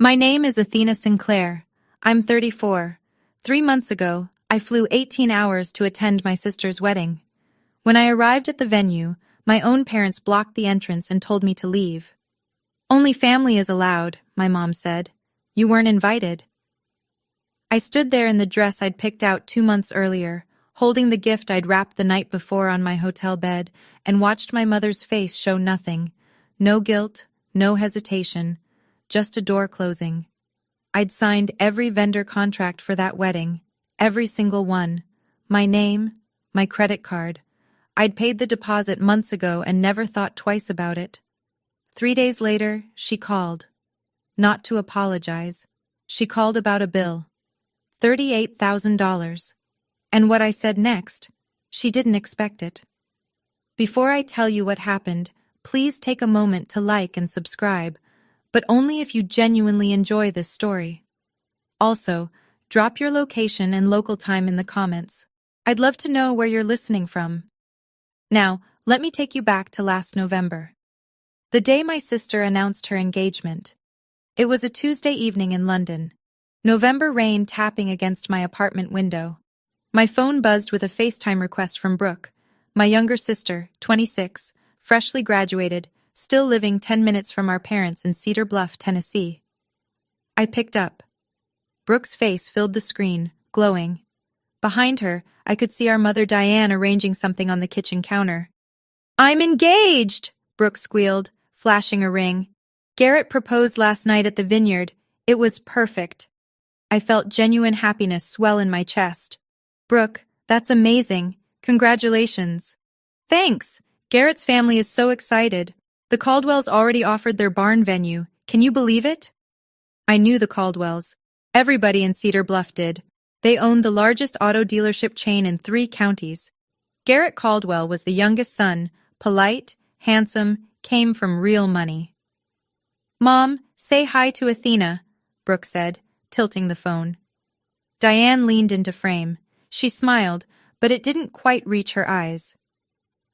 My name is Athena Sinclair. I'm 34. 3 months ago, I flew 18 hours to attend my sister's wedding. When I arrived at the venue, my own parents blocked the entrance and told me to leave. Only family is allowed, my mom said. You weren't invited. I stood there in the dress I'd picked out 2 months earlier, holding the gift I'd wrapped the night before on my hotel bed, and watched my mother's face show nothing. No guilt, no hesitation. Just a door closing. I'd signed every vendor contract for that wedding, every single one. My name, my credit card. I'd paid the deposit months ago and never thought twice about it. 3 days later, she called. Not to apologize. She called about a bill. $38,000. And what I said next, she didn't expect it. Before I tell you what happened, please take a moment to like and subscribe, but only if you genuinely enjoy this story. Also, drop your location and local time in the comments. I'd love to know where you're listening from. Now, let me take you back to last November. The day my sister announced her engagement. It was a Tuesday evening in London. November rain tapping against my apartment window. My phone buzzed with a FaceTime request from Brooke, my younger sister, 26, freshly graduated, still living 10 minutes from our parents in Cedar Bluff, Tennessee. I picked up. Brooke's face filled the screen, glowing. Behind her, I could see our mother Diane arranging something on the kitchen counter. "I'm engaged!" Brooke squealed, flashing a ring. "Garrett proposed last night at the vineyard. It was perfect." I felt genuine happiness swell in my chest. "Brooke, that's amazing. Congratulations." "Thanks. Garrett's family is so excited. The Caldwells already offered their barn venue. Can you believe it?" I knew the Caldwells. Everybody in Cedar Bluff did. They owned the largest auto dealership chain in 3 counties. Garrett Caldwell was the youngest son, polite, handsome, came from real money. "Mom, say hi to Athena," Brooke said, tilting the phone. Diane leaned into frame. She smiled, but it didn't quite reach her eyes.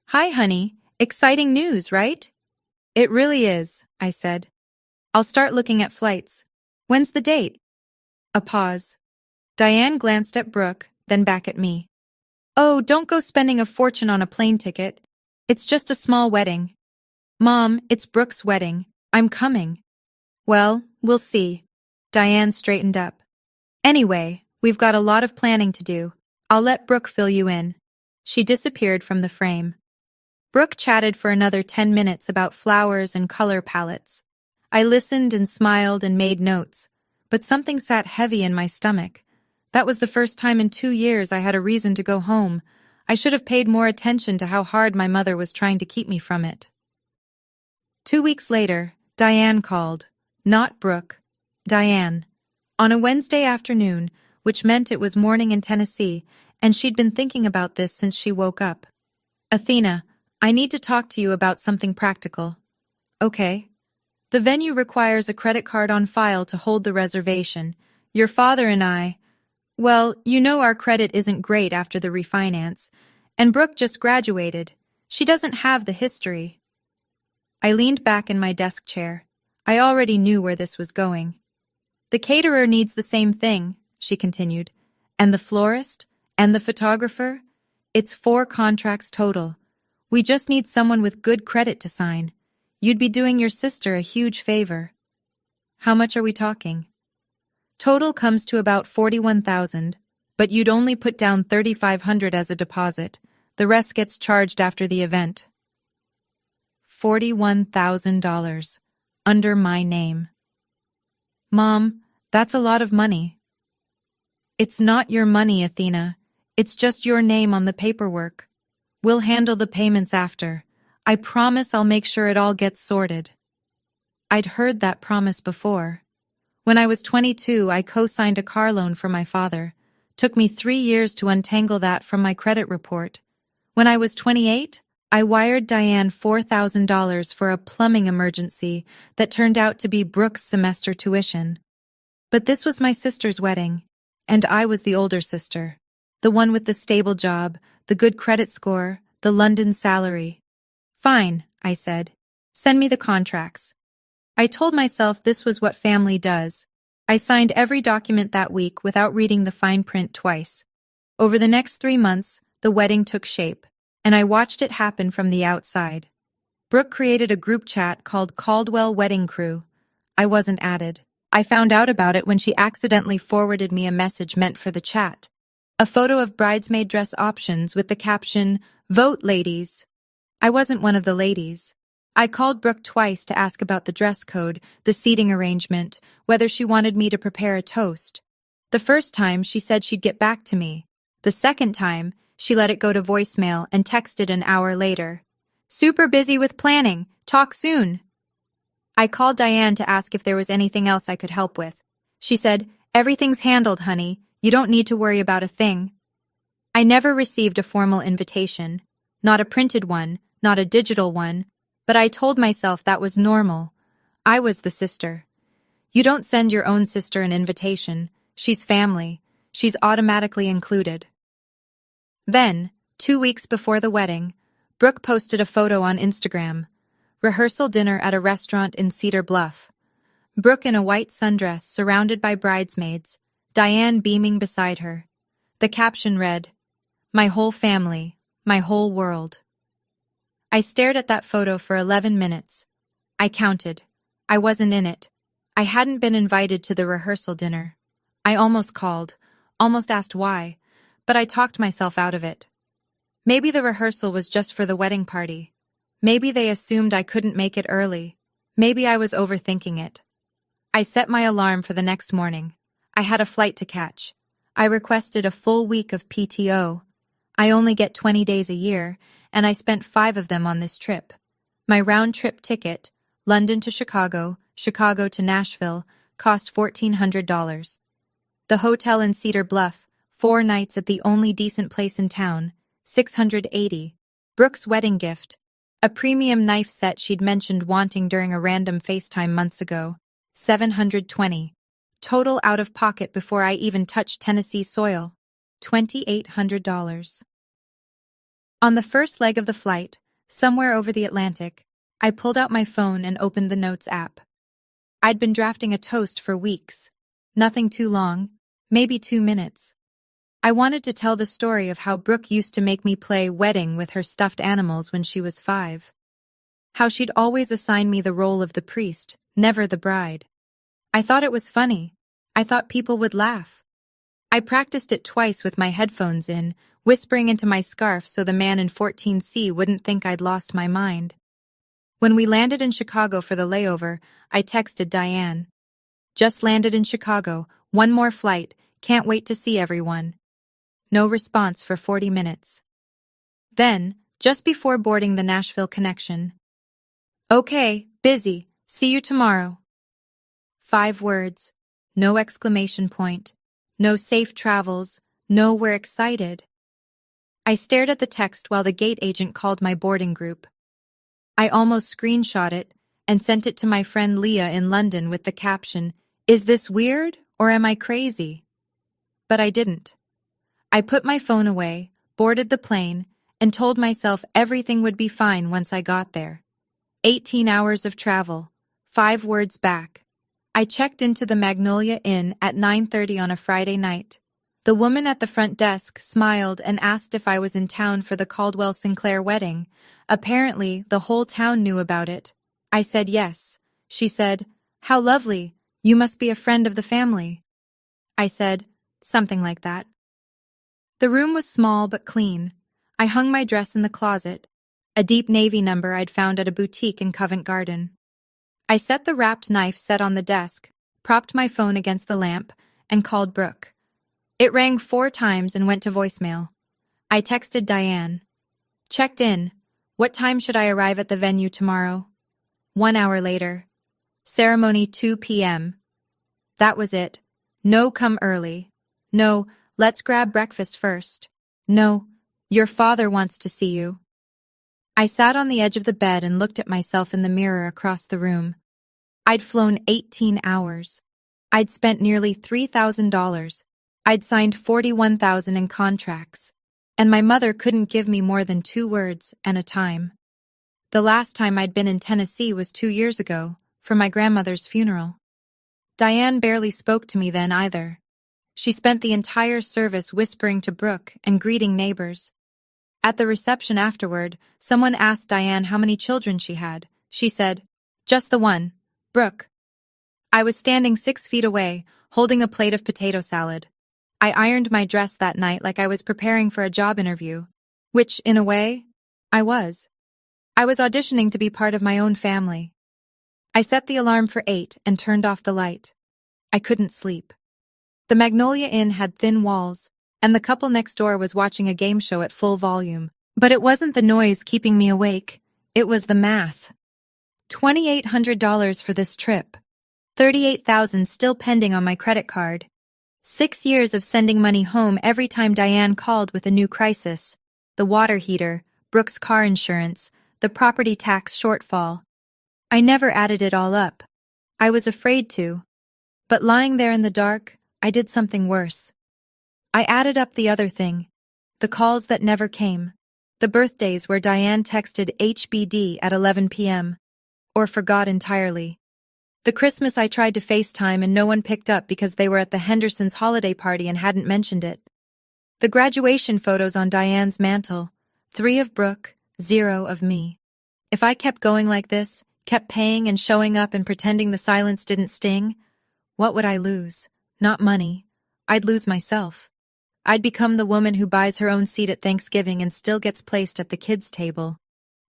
"Hi, honey. Exciting news, right?" "It really is," I said. "I'll start looking at flights. When's the date?" A pause. Diane glanced at Brooke, then back at me. "Oh, don't go spending a fortune on a plane ticket. It's just a small wedding." "Mom, it's Brooke's wedding. I'm coming." "Well, we'll see." Diane straightened up. "Anyway, we've got a lot of planning to do. I'll let Brooke fill you in." She disappeared from the frame. Brooke chatted for another 10 minutes about flowers and color palettes. I listened and smiled and made notes, but something sat heavy in my stomach. That was the first time in 2 years I had a reason to go home. I should have paid more attention to how hard my mother was trying to keep me from it. 2 weeks later, Diane called. Not Brooke. Diane. On a Wednesday afternoon, which meant it was morning in Tennessee, and she'd been thinking about this since she woke up. "Athena, I need to talk to you about something practical." "Okay." "The venue requires a credit card on file to hold the reservation. Your father and I, well, you know our credit isn't great after the refinance, and Brooke just graduated. She doesn't have the history." I leaned back in my desk chair. I already knew where this was going. "The caterer needs the same thing," she continued, "and the florist, and the photographer. It's 4 contracts total. We just need someone with good credit to sign. You'd be doing your sister a huge favor." "How much are we talking?" "Total comes to about $41,000, but you'd only put down $3,500 as a deposit. The rest gets charged after the event." $41,000. Under my name. "Mom, that's a lot of money." "It's not your money, Athena. It's just your name on the paperwork. We'll handle the payments after. I promise I'll make sure it all gets sorted." I'd heard that promise before. When I was 22, I co-signed a car loan for my father. Took me 3 years to untangle that from my credit report. When I was 28, I wired Diane $4,000 for a plumbing emergency that turned out to be Brooke's semester tuition. But this was my sister's wedding, and I was the older sister, the one with the stable job, the good credit score, the London salary. "Fine," I said. "Send me the contracts." I told myself this was what family does. I signed every document that week without reading the fine print twice. Over the next 3 months, the wedding took shape, and I watched it happen from the outside. Brooke created a group chat called Caldwell Wedding Crew. I wasn't added. I found out about it when she accidentally forwarded me a message meant for the chat. A photo of bridesmaid dress options with the caption, "Vote, ladies." I wasn't one of the ladies. I called Brooke twice to ask about the dress code, the seating arrangement, whether she wanted me to prepare a toast. The first time, she said she'd get back to me. The second time, she let it go to voicemail and texted an hour later. "Super busy with planning. Talk soon." I called Diane to ask if there was anything else I could help with. She said, "Everything's handled, honey. You don't need to worry about a thing." I never received a formal invitation. Not a printed one, not a digital one, but I told myself that was normal. I was the sister. You don't send your own sister an invitation. She's family. She's automatically included. Then, 2 weeks before the wedding, Brooke posted a photo on Instagram. Rehearsal dinner at a restaurant in Cedar Bluff. Brooke in a white sundress surrounded by bridesmaids, Diane beaming beside her. The caption read, "My whole family, my whole world." I stared at that photo for 11 minutes. I counted. I wasn't in it. I hadn't been invited to the rehearsal dinner. I almost called, almost asked why, but I talked myself out of it. Maybe the rehearsal was just for the wedding party. Maybe they assumed I couldn't make it early. Maybe I was overthinking it. I set my alarm for the next morning. I had a flight to catch. I requested a full week of PTO. I only get 20 days a year, and I spent 5 of them on this trip. My round-trip ticket, London to Chicago, Chicago to Nashville, cost $1,400. The hotel in Cedar Bluff, 4 nights at the only decent place in town, $680. Brooke's wedding gift, a premium knife set she'd mentioned wanting during a random FaceTime months ago, $720. Total out of pocket before I even touched Tennessee soil, $2,800. On the first leg of the flight, somewhere over the Atlantic, I pulled out my phone and opened the Notes app. I'd been drafting a toast for weeks. Nothing too long, maybe 2 minutes. I wanted to tell the story of how Brooke used to make me play wedding with her stuffed animals when she was 5. How she'd always assign me the role of the priest, never the bride. I thought it was funny. I thought people would laugh. I practiced it twice with my headphones in, whispering into my scarf so the man in 14C wouldn't think I'd lost my mind. When we landed in Chicago for the layover, I texted Diane. "Just landed in Chicago, 1 more flight, can't wait to see everyone." No response for 40 minutes. Then, just before boarding the Nashville connection, "Okay, busy, see you tomorrow." 5 words, no exclamation point, no safe travels, no we're excited. I stared at the text while the gate agent called my boarding group. I almost screenshot it and sent it to my friend Leah in London with the caption, "Is this weird or am I crazy?" But I didn't. I put my phone away, boarded the plane, and told myself everything would be fine once I got there. 18 hours of travel, 5 words back. I checked into the Magnolia Inn at 9:30 on a Friday night. The woman at the front desk smiled and asked if I was in town for the Caldwell Sinclair wedding. Apparently, the whole town knew about it. I said yes. She said, "How lovely, you must be a friend of the family." I said, "Something like that." The room was small but clean. I hung my dress in the closet, a deep navy number I'd found at a boutique in Covent Garden. I set the wrapped knife set on the desk, propped my phone against the lamp, and called Brooke. It rang 4 times and went to voicemail. I texted Diane. "Checked in. What time should I arrive at the venue tomorrow?" 1 hour later. "Ceremony 2 p.m. That was it. No, come early. No, let's grab breakfast first. No, your father wants to see you." I sat on the edge of the bed and looked at myself in the mirror across the room. I'd flown 18 hours. I'd spent nearly $3,000. I'd signed $41,000 in contracts. And my mother couldn't give me more than 2 words and a time. The last time I'd been in Tennessee was 2 years ago, for my grandmother's funeral. Diane barely spoke to me then either. She spent the entire service whispering to Brooke and greeting neighbors. At the reception afterward, someone asked Diane how many children she had. She said, "Just the one, Brooke." I was standing 6 feet away, holding a plate of potato salad. I ironed my dress that night like I was preparing for a job interview, which, in a way, I was. I was auditioning to be part of my own family. I set the alarm for 8 and turned off the light. I couldn't sleep. The Magnolia Inn had thin walls, and the couple next door was watching a game show at full volume. But it wasn't the noise keeping me awake, it was the math. $2,800 for this trip. $38,000 still pending on my credit card. 6 years of sending money home every time Diane called with a new crisis. The water heater, Brooke's car insurance, the property tax shortfall. I never added it all up. I was afraid to. But lying there in the dark, I did something worse. I added up the other thing. The calls that never came. The birthdays where Diane texted HBD at 11 p.m. or forgot entirely. The Christmas I tried to FaceTime and no one picked up because they were at the Hendersons' holiday party and hadn't mentioned it. The graduation photos on Diane's mantle. 3 of Brooke, 0 of me. If I kept going like this, kept paying and showing up and pretending the silence didn't sting, what would I lose? Not money. I'd lose myself. I'd become the woman who buys her own seat at Thanksgiving and still gets placed at the kids' table.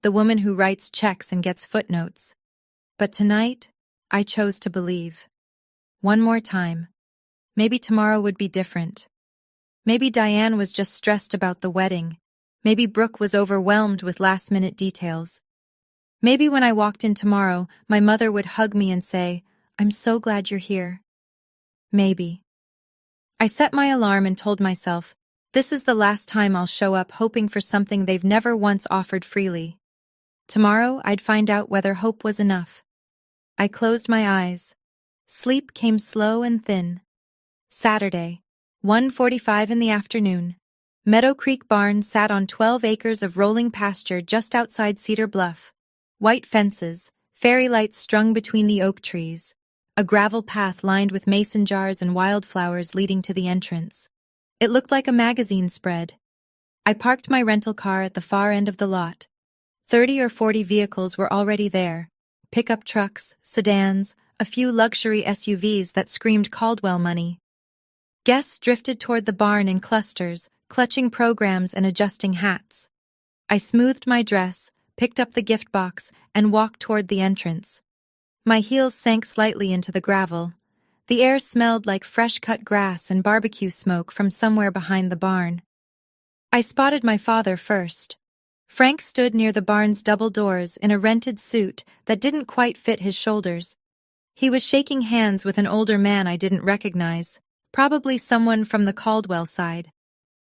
The woman who writes checks and gets footnotes. But tonight, I chose to believe. One more time. Maybe tomorrow would be different. Maybe Diane was just stressed about the wedding. Maybe Brooke was overwhelmed with last-minute details. Maybe when I walked in tomorrow, my mother would hug me and say, "I'm so glad you're here." Maybe. I set my alarm and told myself, this is the last time I'll show up hoping for something they've never once offered freely. Tomorrow, I'd find out whether hope was enough. I closed my eyes. Sleep came slow and thin. Saturday, 1:45 in the afternoon. Meadow Creek Barn sat on 12 acres of rolling pasture just outside Cedar Bluff. White fences, fairy lights strung between the oak trees. A gravel path lined with mason jars and wildflowers leading to the entrance. It looked like a magazine spread. I parked my rental car at the far end of the lot. 30 or 40 vehicles were already there. Pickup trucks, sedans, a few luxury SUVs that screamed Caldwell money. Guests drifted toward the barn in clusters, clutching programs and adjusting hats. I smoothed my dress, picked up the gift box, and walked toward the entrance. My heels sank slightly into the gravel. The air smelled like fresh-cut grass and barbecue smoke from somewhere behind the barn. I spotted my father first. Frank stood near the barn's double doors in a rented suit that didn't quite fit his shoulders. He was shaking hands with an older man I didn't recognize, probably someone from the Caldwell side.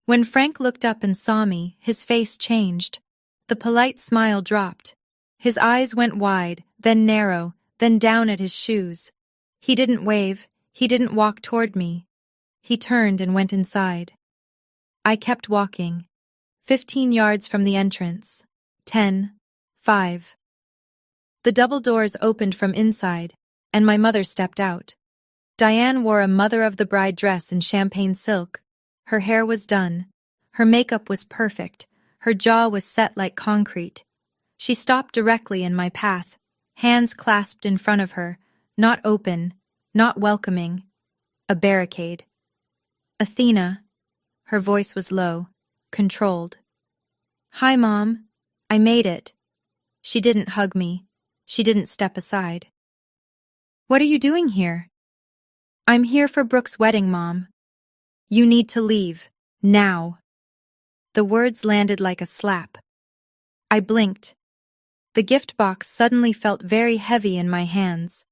When Frank looked up and saw me, his face changed. The polite smile dropped. His eyes went wide, then narrow, then down at his shoes. He didn't wave, he didn't walk toward me. He turned and went inside. I kept walking. 15 yards from the entrance. 10, 5. The double doors opened from inside, and my mother stepped out. Diane wore a mother-of-the-bride dress in champagne silk. Her hair was done. Her makeup was perfect. Her jaw was set like concrete. She stopped directly in my path, hands clasped in front of her, not open, not welcoming. A barricade. "Athena." Her voice was low, controlled. "Hi, Mom. I made it." She didn't hug me. She didn't step aside. "What are you doing here?" "I'm here for Brooke's wedding, Mom." "You need to leave. Now." The words landed like a slap. I blinked. The gift box suddenly felt very heavy in my hands.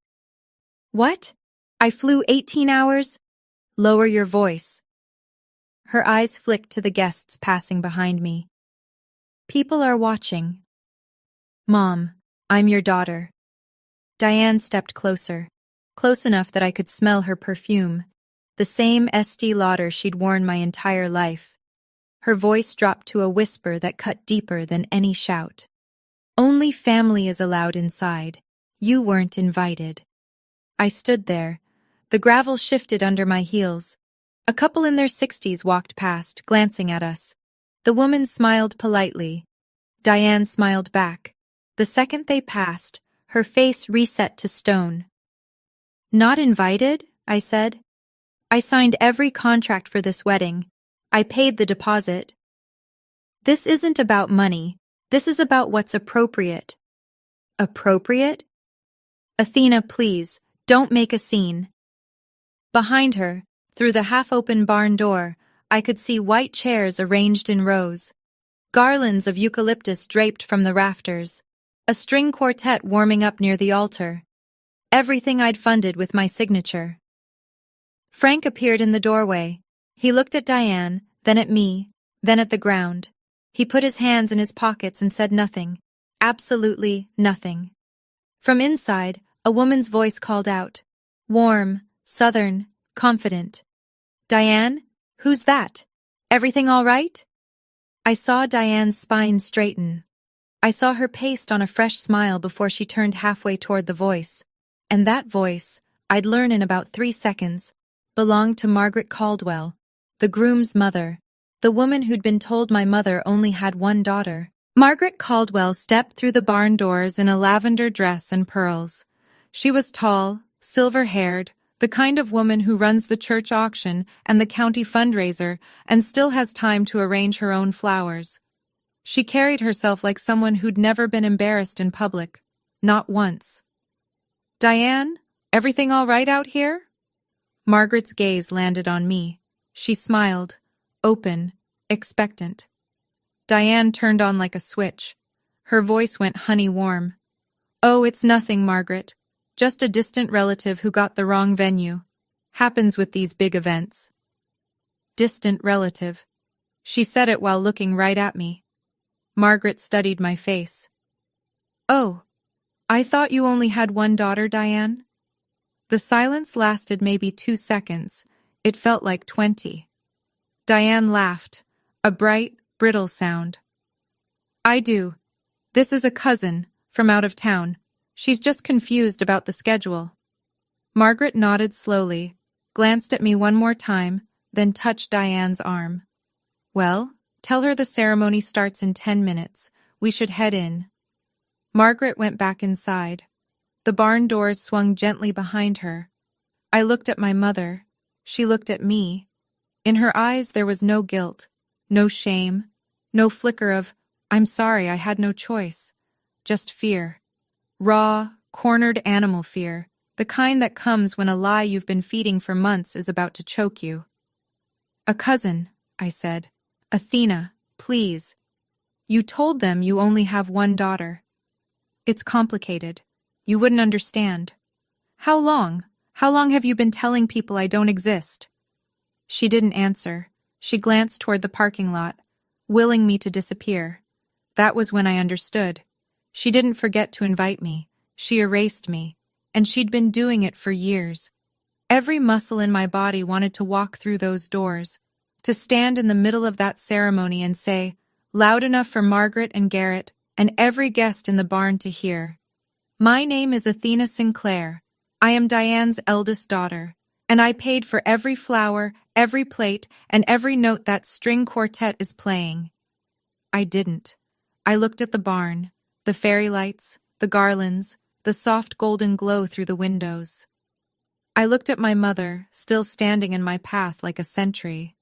"What? I flew 18 hours? Lower your voice." Her eyes flicked to the guests passing behind me. "People are watching." "Mom, I'm your daughter." Diane stepped closer, close enough that I could smell her perfume, the same Estee Lauder she'd worn my entire life. Her voice dropped to a whisper that cut deeper than any shout. "Only family is allowed inside. You weren't invited. I stood there. The gravel shifted under my heels. A couple in their 60s walked past, glancing at us. The woman smiled politely. Diane smiled back. The second they passed, her face reset to stone. Not invited? I said. I signed every contract for this wedding. I paid the deposit. This isn't about money. This is about what's appropriate. Appropriate? Athena, please, don't make a scene. Behind her, through the half-open barn door, I could see white chairs arranged in rows. Garlands of eucalyptus draped from the rafters. A string quartet warming up near the altar. Everything I'd funded with my signature. Frank appeared in the doorway. He looked at Diane, then at me, then at the ground. He put his hands in his pockets and said nothing. Absolutely nothing. From inside, a woman's voice called out. Warm, southern, confident. Diane? Who's that? Everything all right? I saw Diane's spine straighten. I saw her paste on a fresh smile before she turned halfway toward the voice. And that voice, I'd learn in about 3 seconds, belonged to Margaret Caldwell, the groom's mother, the woman who'd been told my mother only had one daughter. Margaret Caldwell stepped through the barn doors in a lavender dress and pearls. She was tall, silver-haired, the kind of woman who runs the church auction and the county fundraiser and still has time to arrange her own flowers. She carried herself like someone who'd never been embarrassed in public, not once. Diane, everything all right out here? Margaret's gaze landed on me. She smiled, open, expectant. Diane turned on like a switch. Her voice went honey-warm. Oh, it's nothing, Margaret. Just a distant relative who got the wrong venue. Happens with these big events. Distant relative. She said it while looking right at me. Margaret studied my face. Oh, I thought you only had one daughter, Diane? The silence lasted maybe 2 seconds. It felt like 20. Diane laughed, a bright, brittle sound. I do. This is a cousin, from out of town. She's just confused about the schedule. Margaret nodded slowly, glanced at me one more time, then touched Diane's arm. Well, tell her the ceremony starts in 10 minutes. We should head in. Margaret went back inside. The barn doors swung gently behind her. I looked at my mother. She looked at me. In her eyes there was no guilt, no shame, no flicker of, I'm sorry, I had no choice. Just fear. Raw, cornered animal fear, the kind that comes when a lie you've been feeding for months is about to choke you. A cousin, I said. Athena, please. You told them you only have one daughter. It's complicated. You wouldn't understand. How long? How long have you been telling people I don't exist? She didn't answer. She glanced toward the parking lot, willing me to disappear. That was when I understood. She didn't forget to invite me. She erased me. And she'd been doing it for years. Every muscle in my body wanted to walk through those doors, to stand in the middle of that ceremony and say, loud enough for Margaret and Garrett and every guest in the barn to hear, my name is Athena Sinclair. I am Diane's eldest daughter, and I paid for every flower, every plate, and every note that string quartet is playing. I didn't. I looked at the barn, the fairy lights, the garlands, the soft golden glow through the windows. I looked at my mother, still standing in my path like a sentry.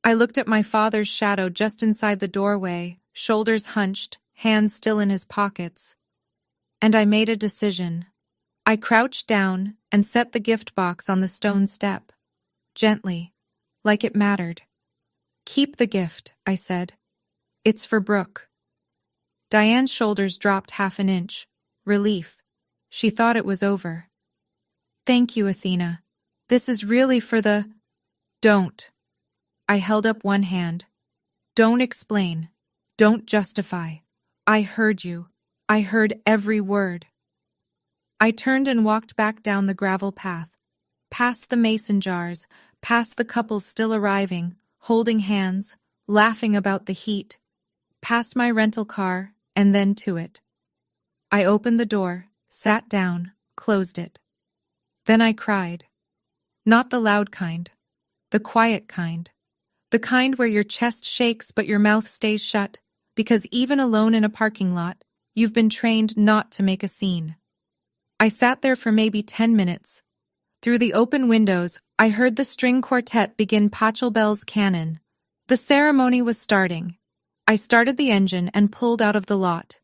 I looked at my father's shadow just inside the doorway, shoulders hunched, hands still in his pockets. And I made a decision. I crouched down and set the gift box on the stone step. Gently, like it mattered. Keep the gift, I said. It's for Brooke. Diane's shoulders dropped half an inch. Relief. She thought it was over. Thank you, Athena. This is really for the... Don't. I held up one hand. Don't explain. Don't justify. I heard you. I heard every word. I turned and walked back down the gravel path, past the mason jars, past the couples still arriving, holding hands, laughing about the heat, past my rental car, and then to it. I opened the door, sat down, closed it. Then I cried. Not the loud kind. The quiet kind. The kind where your chest shakes but your mouth stays shut, because even alone in a parking lot, you've been trained not to make a scene. I sat there for maybe 10 minutes. Through the open windows, I heard the string quartet begin Pachelbel's canon. The ceremony was starting. I started the engine and pulled out of the lot.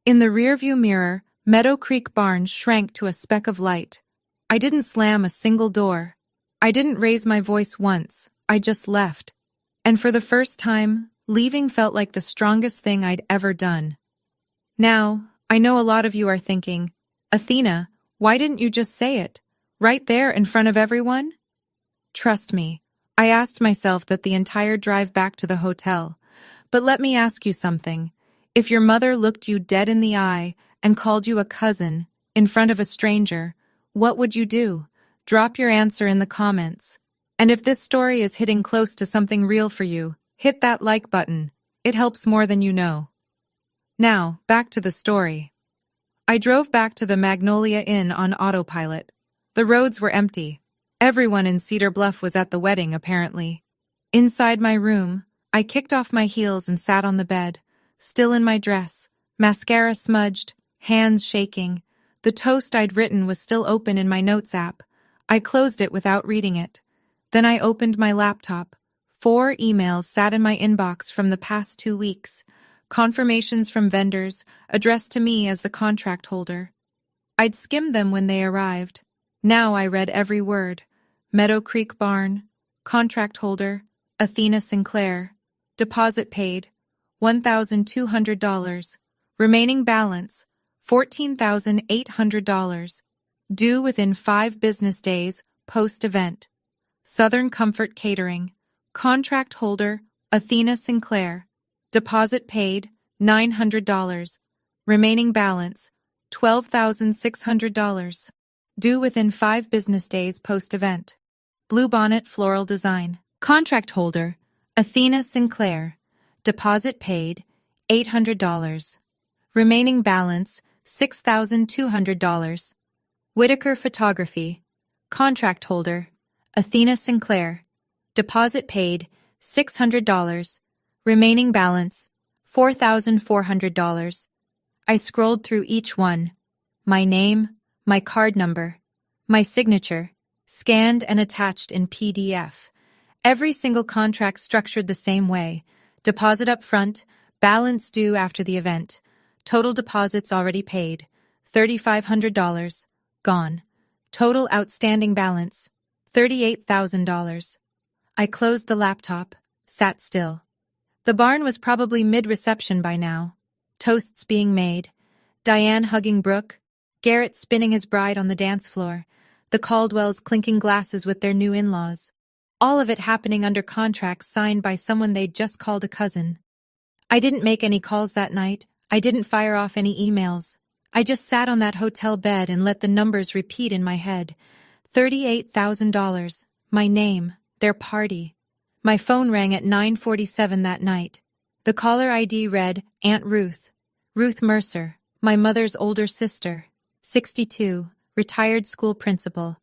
In the rearview mirror, Meadow Creek Barn shrank to a speck of light. I didn't slam a single door. I didn't raise my voice once. I just left. And for the first time, leaving felt like the strongest thing I'd ever done. Now, I know a lot of you are thinking, Athena, why didn't you just say it? Right there in front of everyone? Trust me, I asked myself that the entire drive back to the hotel. But let me ask you something. If your mother looked you dead in the eye and called you a cousin in front of a stranger, what would you do? Drop your answer in the comments. And if this story is hitting close to something real for you, hit that like button. It helps more than you know. Now, back to the story. I drove back to the Magnolia Inn on autopilot. The roads were empty. Everyone in Cedar Bluff was at the wedding, apparently. Inside my room, I kicked off my heels and sat on the bed, still in my dress, mascara smudged, hands shaking. The toast I'd written was still open in my notes app. I closed it without reading it. Then I opened my laptop. 4 emails sat in my inbox from the past 2 weeks. Confirmations from vendors, addressed to me as the contract holder. I'd skimmed them when they arrived. Now I read every word. Meadow Creek Barn, contract holder, Athena Sinclair. Deposit paid, $1,200. Remaining balance, $14,800. Due within 5 business days, post-event. Southern Comfort Catering. Contract holder, Athena Sinclair. Deposit paid, $900. Remaining balance, $12,600. Due within 5 business days post-event. Bluebonnet Floral Design. Contract holder, Athena Sinclair. Deposit paid, $800. Remaining balance, $6,200. Whitaker Photography. Contract holder, Athena Sinclair. Deposit paid, $600. Remaining balance, $4,400. I scrolled through each one. My name, my card number, my signature, scanned and attached in PDF. Every single contract structured the same way. Deposit up front, balance due after the event. Total deposits already paid, $3,500, gone. Total outstanding balance, $38,000. I closed the laptop, sat still. The barn was probably mid-reception by now. Toasts being made, Diane hugging Brooke, Garrett spinning his bride on the dance floor, the Caldwells clinking glasses with their new in-laws. All of it happening under contracts signed by someone they'd just called a cousin. I didn't make any calls that night. I didn't fire off any emails. I just sat on that hotel bed and let the numbers repeat in my head. $38,000. My name. Their party. My phone rang at 9:47 that night. The caller ID read, Aunt Ruth. Ruth Mercer, my mother's older sister. 62, retired school principal.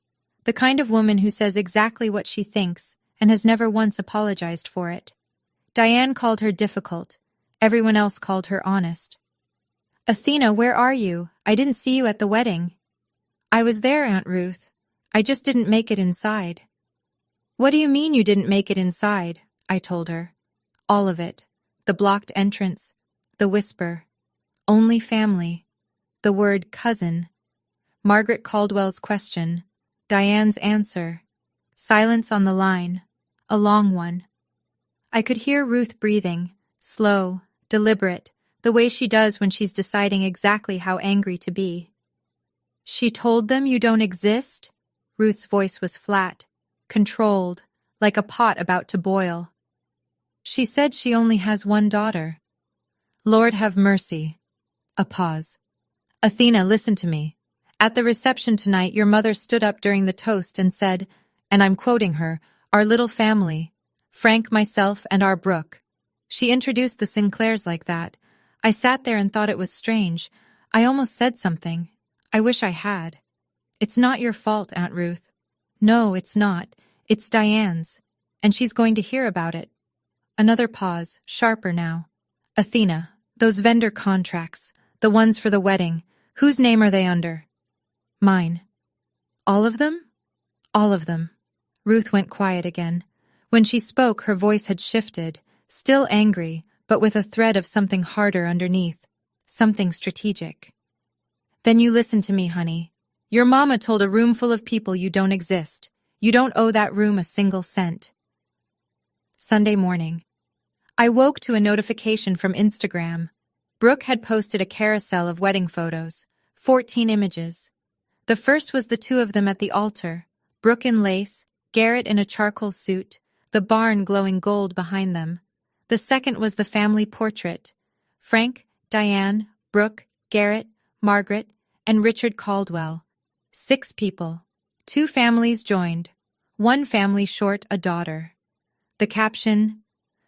The kind of woman who says exactly what she thinks and has never once apologized for it. Diane called her difficult. Everyone else called her honest. Athena, where are you? I didn't see you at the wedding. I was there, Aunt Ruth. I just didn't make it inside. What do you mean you didn't make it inside? I told her. All of it. The blocked entrance. The whisper. Only family. The word cousin. Margaret Caldwell's question. Diane's answer. Silence on the line. A long one. I could hear Ruth breathing, slow, deliberate, the way she does when she's deciding exactly how angry to be. She told them you don't exist? Ruth's voice was flat, controlled, like a pot about to boil. She said she only has one daughter. Lord have mercy. A pause. Athena, listen to me. At the reception tonight, your mother stood up during the toast and said, and I'm quoting her, our little family, Frank, myself, and our Brooke. She introduced the Sinclairs like that. I sat there and thought it was strange. I almost said something. I wish I had. It's not your fault, Aunt Ruth. No, it's not. It's Diane's. And she's going to hear about it. Another pause, sharper now. Athena, those vendor contracts, the ones for the wedding, whose name are they under? Mine. All of them? All of them. Ruth went quiet again. When she spoke, her voice had shifted, still angry, but with a thread of something harder underneath, something strategic. Then you listen to me, honey. Your mama told a room full of people you don't exist. You don't owe that room a single cent. Sunday morning. I woke to a notification from Instagram. Brooke had posted a carousel of wedding photos, 14 images. The first was the two of them at the altar, Brooke in lace, Garrett in a charcoal suit, the barn glowing gold behind them. The second was the family portrait, Frank, Diane, Brooke, Garrett, Margaret, and Richard Caldwell. 6 people. 2 families joined. 1 family short a daughter. The caption,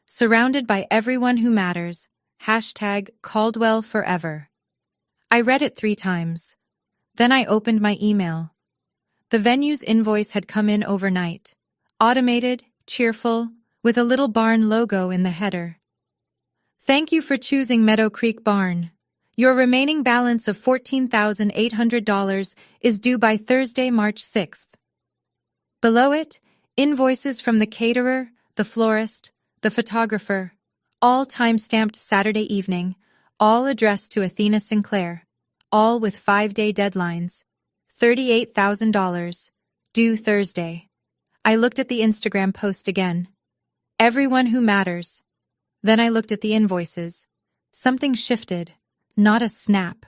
surrounded by everyone who matters, #Caldwell forever. I read it 3 times. Then I opened my email. The venue's invoice had come in overnight. Automated, cheerful, with a little barn logo in the header. Thank you for choosing Meadow Creek Barn. Your remaining balance of $14,800 is due by Thursday, March 6th. Below it, invoices from the caterer, the florist, the photographer, all time-stamped Saturday evening, all addressed to Athena Sinclair, all with 5-day deadlines. $38,000, due Thursday. I looked at the Instagram post again. Everyone who matters. Then I looked at the invoices. Something shifted. Not a snap.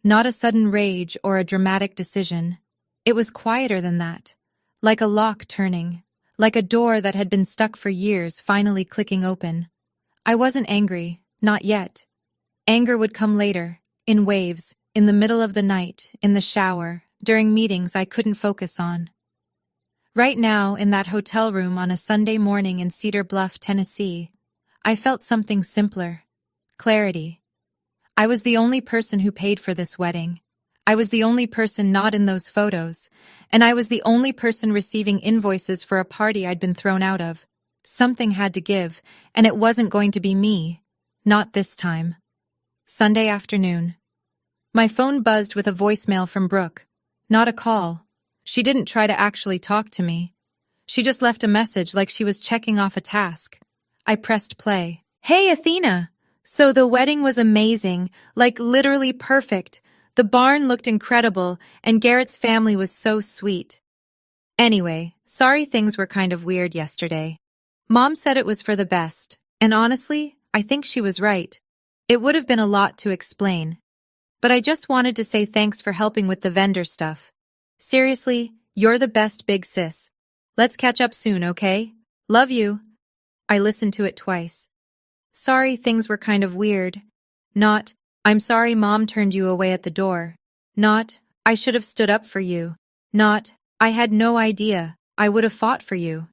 Not a sudden rage or a dramatic decision. It was quieter than that. Like a lock turning. Like a door that had been stuck for years finally clicking open. I wasn't angry. Not yet. Anger would come later. In waves. In the middle of the night. In the shower. During meetings I couldn't focus on. Right now, in that hotel room on a Sunday morning in Cedar Bluff, Tennessee, I felt something simpler. Clarity. I was the only person who paid for this wedding. I was the only person not in those photos, and I was the only person receiving invoices for a party I'd been thrown out of. Something had to give, and it wasn't going to be me. Not this time. Sunday afternoon. My phone buzzed with a voicemail from Brooke. Not a call. She didn't try to actually talk to me. She just left a message like she was checking off a task. I pressed play. Hey, Athena! So the wedding was amazing, like literally perfect. The barn looked incredible, and Garrett's family was so sweet. Anyway, sorry things were kind of weird yesterday. Mom said it was for the best, and honestly, I think she was right. It would have been a lot to explain. But I just wanted to say thanks for helping with the vendor stuff. Seriously, you're the best big sis. Let's catch up soon, okay? Love you. I listened to it twice. Sorry things were kind of weird. Not, I'm sorry Mom turned you away at the door. Not, I should have stood up for you. Not, I had no idea. I would have fought for you.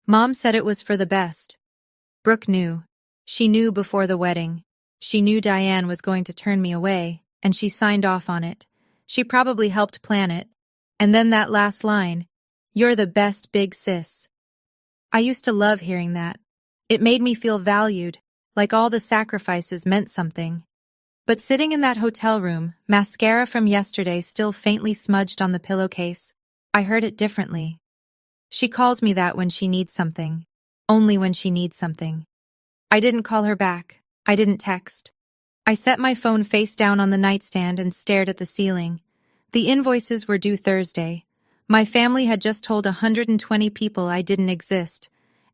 Mom said it was for the best. Brooke knew. She knew before the wedding. She knew Diane was going to turn me away, and she signed off on it. She probably helped plan it. And then that last line, you're the best big sis. I used to love hearing that. It made me feel valued, like all the sacrifices meant something. But sitting in that hotel room, mascara from yesterday still faintly smudged on the pillowcase, I heard it differently. She calls me that when she needs something. Only when she needs something. I didn't call her back. I didn't text. I set my phone face down on the nightstand and stared at the ceiling. The invoices were due Thursday. My family had just told 120 people I didn't exist,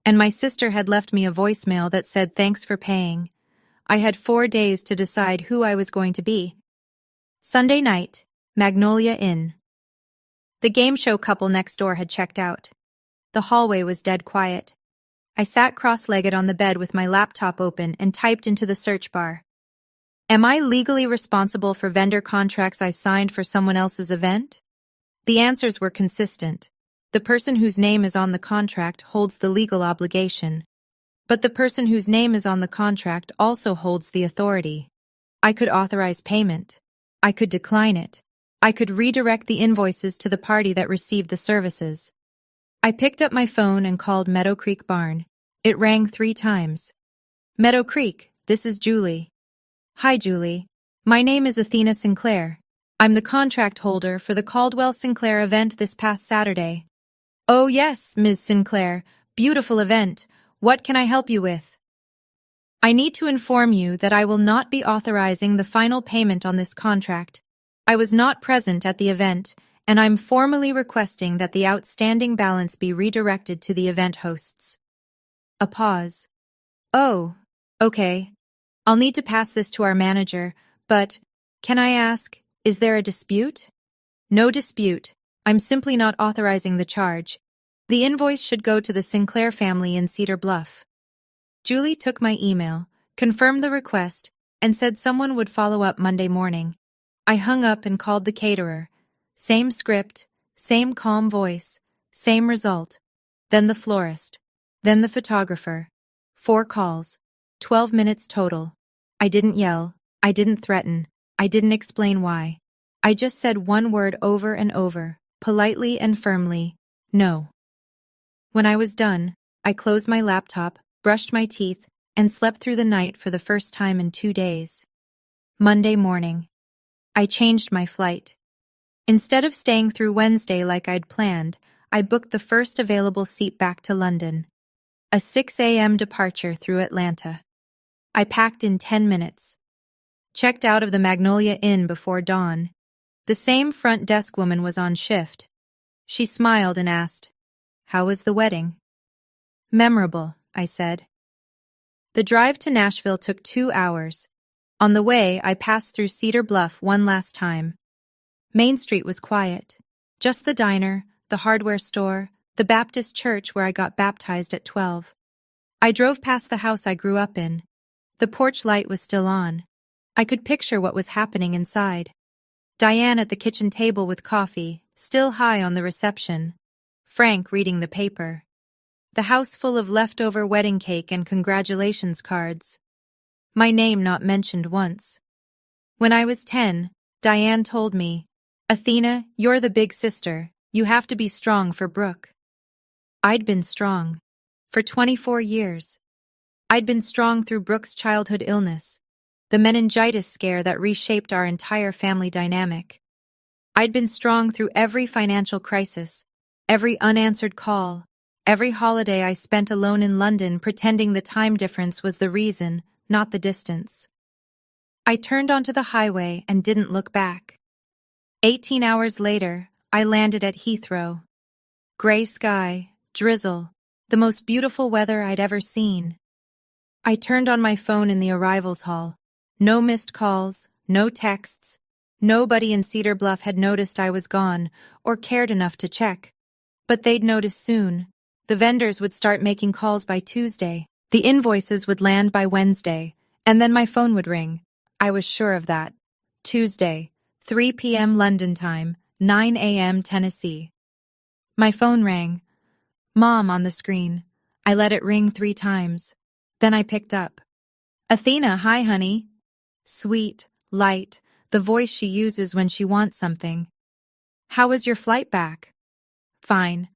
and my sister had left me a voicemail that said thanks for paying. I had 4 days to decide who I was going to be. Sunday night, Magnolia Inn. The game show couple next door had checked out. The hallway was dead quiet. I sat cross-legged on the bed with my laptop open and typed into the search bar. Am I legally responsible for vendor contracts I signed for someone else's event? The answers were consistent. The person whose name is on the contract holds the legal obligation. But the person whose name is on the contract also holds the authority. I could authorize payment. I could decline it. I could redirect the invoices to the party that received the services. I picked up my phone and called Meadow Creek Barn. It rang 3 times. Meadow Creek, this is Julie. Hi, Julie. My name is Athena Sinclair. I'm the contract holder for the Caldwell Sinclair event this past Saturday. Oh yes, Ms. Sinclair. Beautiful event. What can I help you with? I need to inform you that I will not be authorizing the final payment on this contract. I was not present at the event, and I'm formally requesting that the outstanding balance be redirected to the event hosts. A pause. Oh, okay. I'll need to pass this to our manager, but, can I ask, is there a dispute? No dispute. I'm simply not authorizing the charge. The invoice should go to the Sinclair family in Cedar Bluff. Julie took my email, confirmed the request, and said someone would follow up Monday morning. I hung up and called the caterer. Same script, same calm voice, same result. Then the florist. Then the photographer. 4 calls. 12 minutes total. I didn't yell. I didn't threaten. I didn't explain why. I just said one word over and over, politely and firmly, no. When I was done, I closed my laptop, brushed my teeth, and slept through the night for the first time in 2 days. Monday morning. I changed my flight. Instead of staying through Wednesday like I'd planned, I booked the first available seat back to London. A 6 a.m. departure through Atlanta. I packed in 10 minutes. Checked out of the Magnolia Inn before dawn. The same front desk woman was on shift. She smiled and asked, "How was the wedding?" "Memorable," I said. The drive to Nashville took 2 hours. On the way, I passed through Cedar Bluff one last time. Main Street was quiet. Just the diner, the hardware store, the Baptist church where I got baptized at 12. I drove past the house I grew up in. The porch light was still on. I could picture what was happening inside. Diane at the kitchen table with coffee, still high on the reception. Frank reading the paper. The house full of leftover wedding cake and congratulations cards. My name not mentioned once. When I was 10, Diane told me, "Athena, you're the big sister. You have to be strong for Brooke." I'd been strong. For 24 years. I'd been strong through Brooke's childhood illness, the meningitis scare that reshaped our entire family dynamic. I'd been strong through every financial crisis, every unanswered call, every holiday I spent alone in London pretending the time difference was the reason, not the distance. I turned onto the highway and didn't look back. 18 hours later, I landed at Heathrow. Gray sky, drizzle, the most beautiful weather I'd ever seen. I turned on my phone in the arrivals hall. No missed calls, no texts. Nobody in Cedar Bluff had noticed I was gone or cared enough to check. But they'd notice soon. The vendors would start making calls by Tuesday. The invoices would land by Wednesday, and then my phone would ring. I was sure of that. Tuesday, 3 p.m. London time, 9 a.m. Tennessee. My phone rang. Mom on the screen. I let it ring 3 times. Then I picked up. "Athena, hi honey." Sweet, light, the voice she uses when she wants something. "How was your flight back?" "Fine."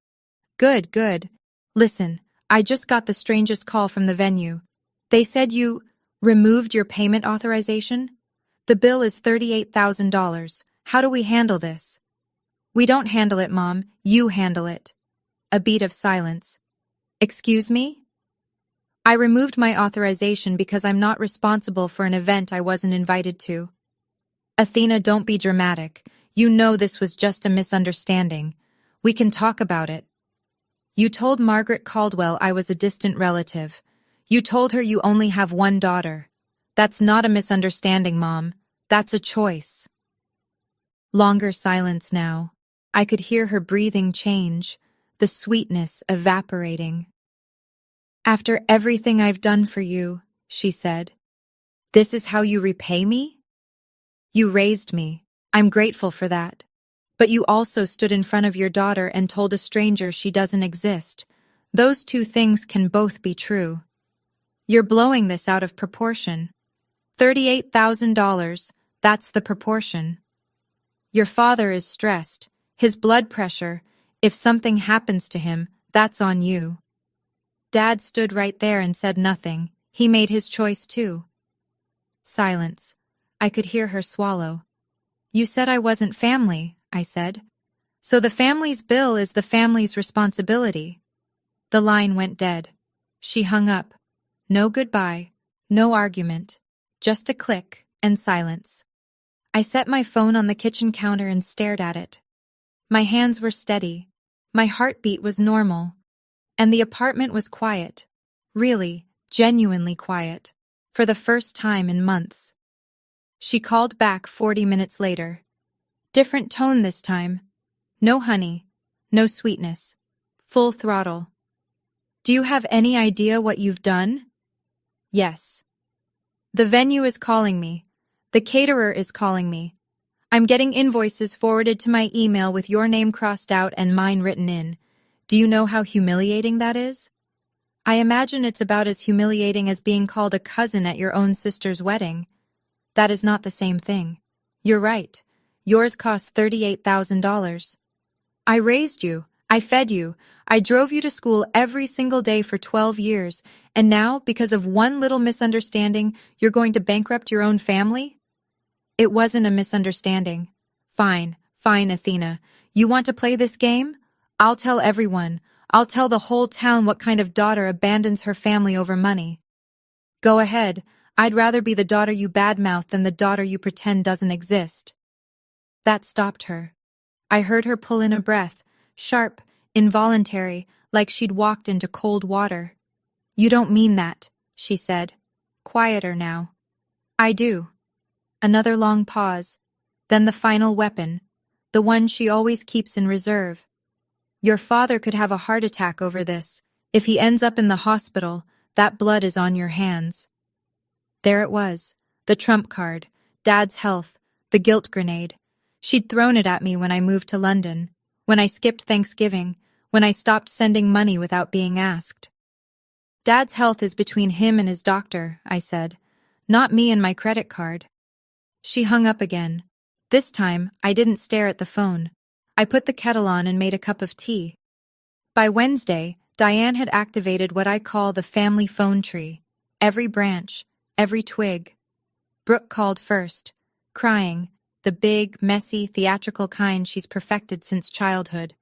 "Good, good. Listen, I just got the strangest call from the venue. They said you removed your payment authorization? The bill is $38,000. How do we handle this?" "We don't handle it, Mom. You handle it." A beat of silence. "Excuse me?" "I removed my authorization because I'm not responsible for an event I wasn't invited to." "Athena, don't be dramatic. You know this was just a misunderstanding. We can talk about it." "You told Margaret Caldwell I was a distant relative. You told her you only have one daughter. That's not a misunderstanding, Mom. That's a choice." Longer silence now. I could hear her breathing change, the sweetness evaporating. "After everything I've done for you," she said, "this is how you repay me? You raised me. I'm grateful for that. But you also stood in front of your daughter and told a stranger she doesn't exist. Those 2 things can both be true. You're blowing this out of proportion. $38,000, that's the proportion. Your father is stressed. His blood pressure. If something happens to him, that's on you. Dad stood right there and said nothing. He made his choice too. Silence. I could hear her swallow. You said I wasn't family, I said. So the family's bill is the family's responsibility. The line went dead. She hung up. No goodbye, no argument, just a click and silence. I set my phone on the kitchen counter and stared at it. My hands were steady. My heartbeat was normal. And the apartment was quiet. Really, genuinely quiet. For the first time in months. She called back 40 minutes later. Different tone this time. No honey, no sweetness. Full throttle. Do you have any idea what you've done? Yes. The venue is calling me. The caterer is calling me. I'm getting invoices forwarded to my email with your name crossed out and mine written in. Do you know how humiliating that is? I imagine it's about as humiliating as being called a cousin at your own sister's wedding. That is not the same thing. You're right. Yours cost $38,000. I raised you. I fed you. I drove you to school every single day for 12 years, and now, because of one little misunderstanding, you're going to bankrupt your own family? It wasn't a misunderstanding. Fine, Athena. You want to play this game? I'll tell everyone. I'll tell the whole town what kind of daughter abandons her family over money. Go ahead. I'd rather be the daughter you badmouth than the daughter you pretend doesn't exist. That stopped her. I heard her pull in a breath, sharp, involuntary, like she'd walked into cold water. You don't mean that, she said. Quieter now. I do. Another long pause. Then the final weapon, the one she always keeps in reserve. Your father could have a heart attack over this. If he ends up in the hospital, that blood is on your hands. There it was, the trump card, Dad's health, the guilt grenade. She'd thrown it at me when I moved to London, when I skipped Thanksgiving, when I stopped sending money without being asked. Dad's health is between him and his doctor, I said, not me and my credit card. She hung up again. This time, I didn't stare at the phone. I put the kettle on and made a cup of tea. By Wednesday, Diane had activated what I call the family phone tree. Every branch, every twig. Brooke called first, crying, the big, messy, theatrical kind she's perfected since childhood.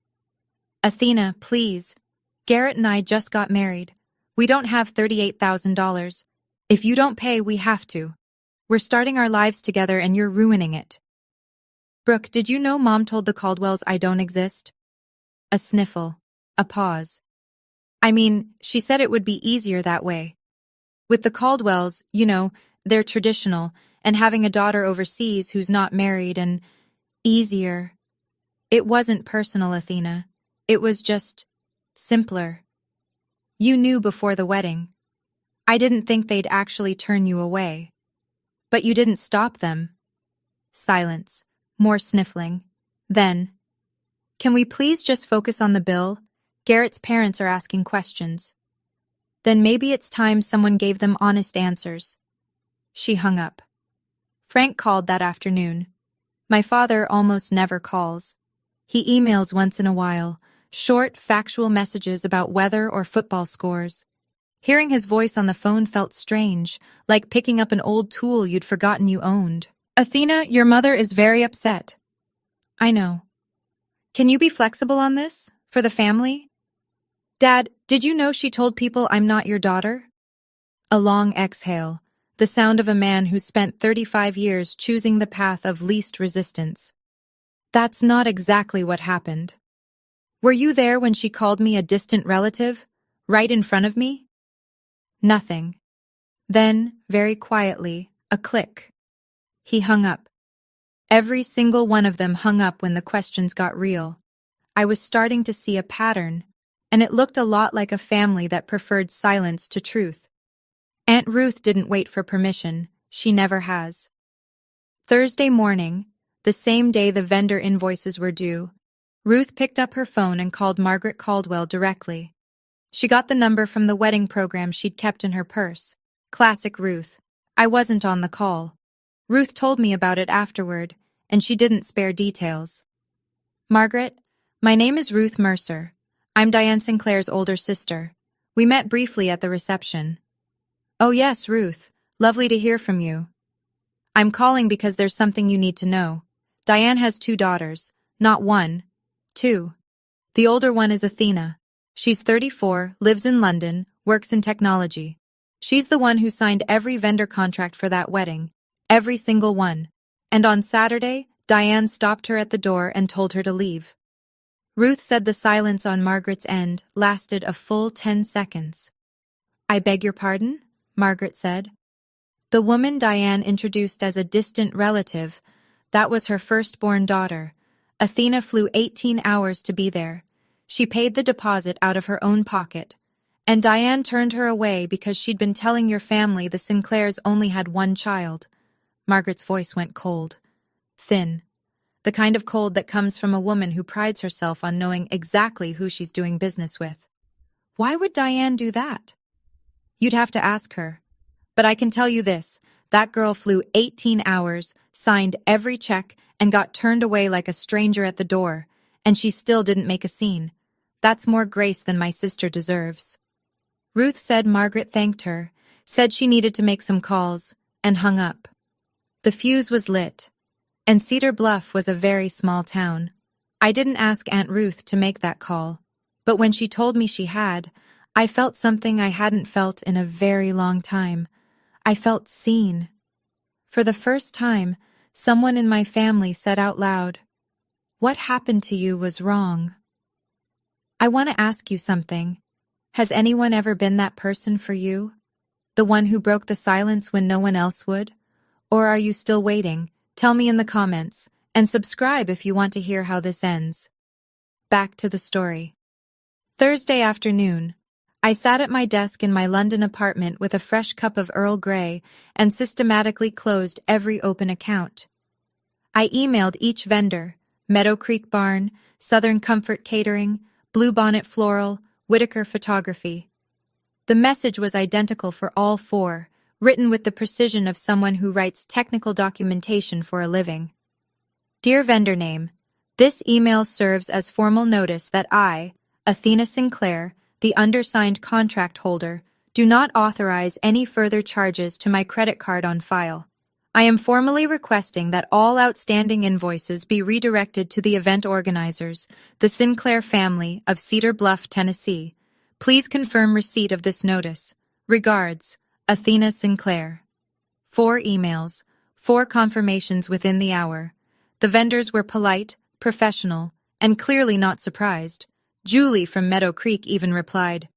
Athena, please. Garrett and I just got married. We don't have $38,000. If you don't pay, we have to. We're starting our lives together and you're ruining it. Brooke, did you know Mom told the Caldwells I don't exist? A sniffle. A pause. I mean, she said it would be easier that way. With the Caldwells, you know, they're traditional, and having a daughter overseas who's not married and easier. It wasn't personal, Athena. It was just simpler. You knew before the wedding. I didn't think they'd actually turn you away. But you didn't stop them. Silence. More sniffling. Then, can we please just focus on the bill? Garrett's parents are asking questions. Then maybe it's time someone gave them honest answers. She hung up. Frank called that afternoon. My father almost never calls. He emails once in a while, short, factual messages about weather or football scores. Hearing his voice on the phone felt strange, like picking up an old tool you'd forgotten you owned. Athena, your mother is very upset. I know. Can you be flexible on this? For the family? Dad, did you know she told people I'm not your daughter? A long exhale, the sound of a man who spent 35 years choosing the path of least resistance. That's not exactly what happened. Were you there when she called me a distant relative? Right in front of me? Nothing. Then, very quietly, a click. He hung up. Every single one of them hung up when the questions got real. I was starting to see a pattern, and it looked a lot like a family that preferred silence to truth. Aunt Ruth didn't wait for permission. She never has. Thursday morning, the same day the vendor invoices were due, Ruth picked up her phone and called Margaret Caldwell directly. She got the number from the wedding program she'd kept in her purse. Classic Ruth. I wasn't on the call. Ruth told me about it afterward, and she didn't spare details. Margaret, my name is Ruth Mercer. I'm Diane Sinclair's older sister. We met briefly at the reception. Oh yes, Ruth. Lovely to hear from you. I'm calling because there's something you need to know. Diane has 2 daughters. Not 1. 2. The older one is Athena. She's 34, lives in London, works in technology. She's the one who signed every vendor contract for that wedding. Every single one. And on Saturday, Diane stopped her at the door and told her to leave. Ruth said the silence on Margaret's end lasted a full 10 seconds. I beg your pardon? Margaret said. The woman Diane introduced as a distant relative, that was her firstborn daughter. Athena flew 18 hours to be there. She paid the deposit out of her own pocket. And Diane turned her away because she'd been telling your family the Sinclairs only had 1 child. Margaret's voice went cold. Thin. The kind of cold that comes from a woman who prides herself on knowing exactly who she's doing business with. Why would Diane do that? You'd have to ask her. But I can tell you this, that girl flew 18 hours, signed every check, and got turned away like a stranger at the door, and she still didn't make a scene. That's more grace than my sister deserves. Ruth said Margaret thanked her, said she needed to make some calls, and hung up. The fuse was lit, and Cedar Bluff was a very small town. I didn't ask Aunt Ruth to make that call, but when she told me she had, I felt something I hadn't felt in a very long time. I felt seen. For the first time, someone in my family said out loud, "What happened to you was wrong." I want to ask you something. Has anyone ever been that person for you? The one who broke the silence when no one else would? Or are you still waiting? Tell me in the comments, and subscribe if you want to hear how this ends. Back to the story. Thursday afternoon, I sat at my desk in my London apartment with a fresh cup of Earl Grey and systematically closed every open account. I emailed each vendor, Meadow Creek Barn, Southern Comfort Catering, Bluebonnet Floral, Whitaker Photography. The message was identical for all 4, written with the precision of someone who writes technical documentation for a living. Dear vendor name, this email serves as formal notice that I, Athena Sinclair, the undersigned contract holder, do not authorize any further charges to my credit card on file. I am formally requesting that all outstanding invoices be redirected to the event organizers, the Sinclair family of Cedar Bluff, Tennessee. Please confirm receipt of this notice. Regards, Athena Sinclair. 4 emails, 4 confirmations within the hour. The vendors were polite, professional, and clearly not surprised. Julie from Meadow Creek even replied,